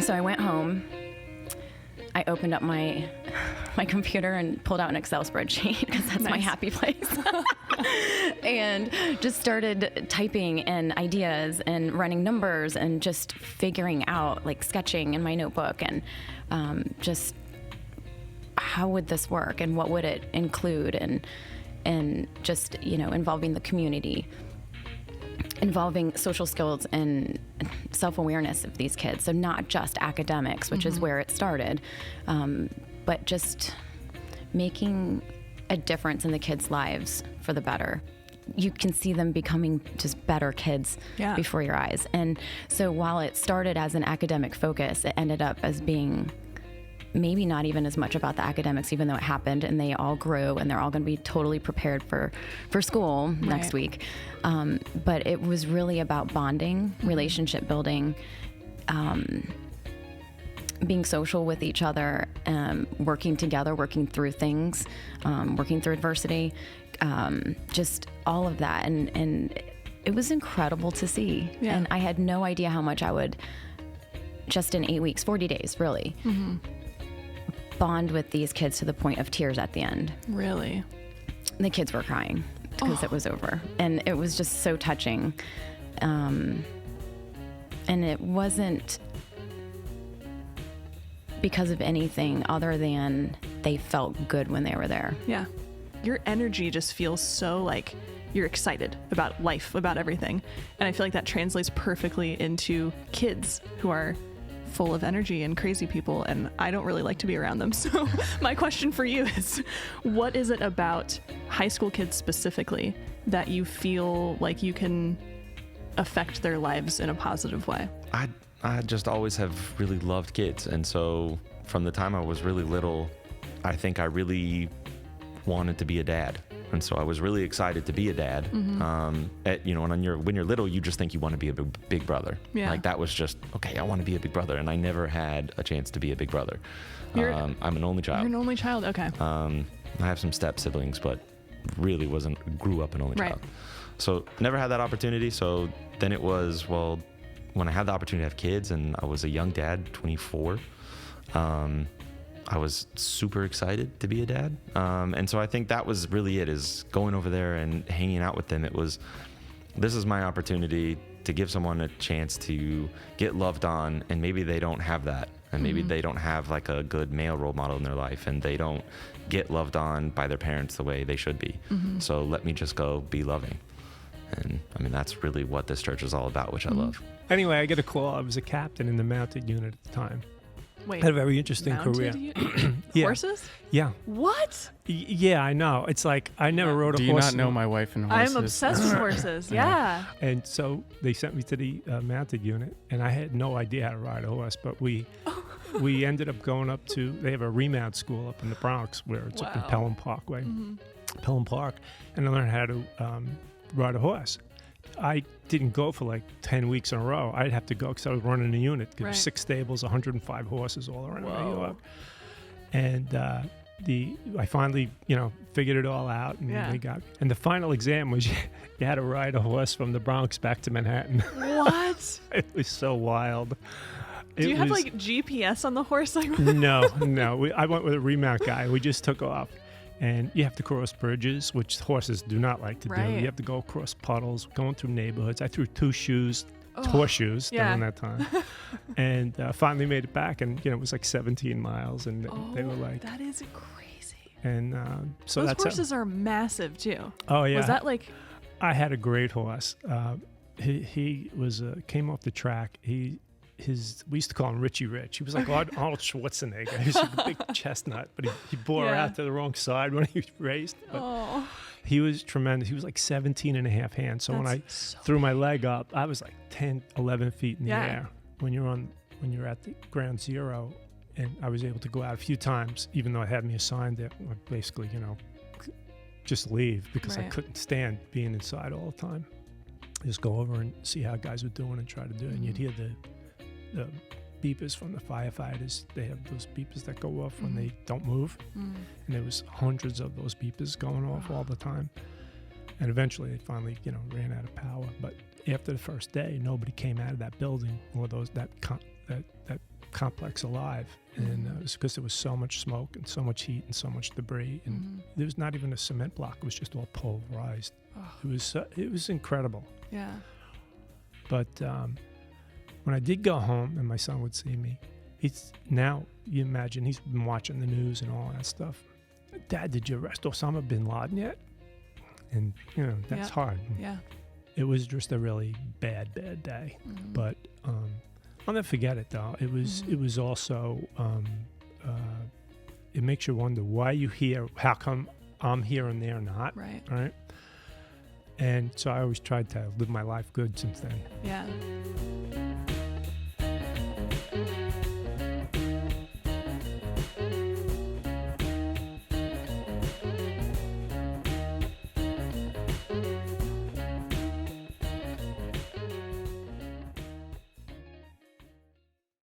So I went home. I opened up my computer and pulled out an Excel spreadsheet because that's my happy place. And just started typing and ideas and running numbers and just figuring out, like sketching in my notebook and just how would this work and what would it include and just, involving the community, involving social skills and self-awareness of these kids. So not just academics, which is where it started, but just making a difference in the kids' lives for the better. You can see them becoming just better kids before your eyes. And so while it started as an academic focus, it ended up as being maybe not even as much about the academics, even though it happened and they all grew and they're all going to be totally prepared for school next week. But it was really about bonding, relationship building, being social with each other, working together, working through things, working through adversity, just all of that. And it was incredible to see. Yeah. And I had no idea how much I would, just in 8 weeks, 40 days, really, bond with these kids to the point of tears at the end. Really? The kids were crying because it was over. And it was just so touching. And it wasn't because of anything other than they felt good when they were there. Yeah. Your energy just feels so like you're excited about life, about everything. And I feel like that translates perfectly into kids who are full of energy and crazy people, and I don't really like to be around them. So my question for you is, what is it about high school kids specifically that you feel like you can affect their lives in a positive way? I just always have really loved kids. And so from the time I was really little, I think I really wanted to be a dad. And so I was really excited to be a dad. When you're little, you just think you want to be a big brother. Yeah. Like that was just, okay, I want to be a big brother. And I never had a chance to be a big brother. I'm an only child. You're an only child, okay. I have some step siblings, but really grew up an only child. So never had that opportunity. So then it was, well, when I had the opportunity to have kids and I was a young dad, 24, I was super excited to be a dad. And so I think that was really it, is going over there and hanging out with them. This is my opportunity to give someone a chance to get loved on, and maybe they don't have that. And maybe they don't have like a good male role model in their life, and they don't get loved on by their parents the way they should be. So let me just go be loving. And I mean, that's really what this church is all about, which I love. Anyway, I get a call. I was a captain in the mounted unit at the time. Wait, had a very interesting career. Yeah. Horses? Yeah. What? Yeah, I know. It's like I never rode a horse. Do you not know my wife and horses? I'm obsessed with horses. Yeah. And so they sent me to the mounted unit, and I had no idea how to ride a horse. But we ended up going up to. They have a remount school up in the Bronx, where it's up in Pelham Parkway, Pelham Park, and I learned how to ride a horse. I didn't go for like 10 weeks in a row. I'd have to go because I was running a unit. There were 6 stables, 105 horses all around New York. And I finally, figured it all out. And and the final exam was you had to ride a horse from the Bronx back to Manhattan. What? It was so wild. Do you have like GPS on the horse? No. I went with a remount guy. We just took off. And you have to cross bridges, which horses do not like to do. You have to go across puddles, going through neighborhoods. I threw 2 shoes, horseshoes during that time. And finally made it back, and it was like 17 miles. And they were like... That is crazy. And so those horses are massive, too. Oh, yeah. Was that like... I had a great horse. He was came off the track. We used to call him Richie Rich. He was like Arnold Schwarzenegger. He was like a big chestnut, but he bore out to the wrong side when he raced. But he was tremendous. He was like 17 and a half hands. So when I threw my leg up, I was like 10, 11 feet in the air. When you're at the ground zero, and I was able to go out a few times, even though I had me assigned there, like basically, just leave because I couldn't stand being inside all the time. Just go over and see how guys were doing and try to do it. And you'd hear the beepers from the firefighters. They have those beepers that go off when they don't move. And there was hundreds of those beepers going off all the time. And eventually they finally, ran out of power. But after the first day, nobody came out of that building or that complex alive. And it was because there was so much smoke and so much heat and so much debris. And there was not even a cement block. It was just all pulverized. Oh. It was incredible. Yeah. But when I did go home and my son would see me, now you imagine he's been watching the news and all that stuff. Dad, did you arrest Osama bin Laden yet? And, that's hard. Yeah. It was just a really bad day. But I'll never forget it, though. It was also, it makes you wonder, why are you here? How come I'm here and they're not? Right. And so I always tried to live my life good since then. Yeah.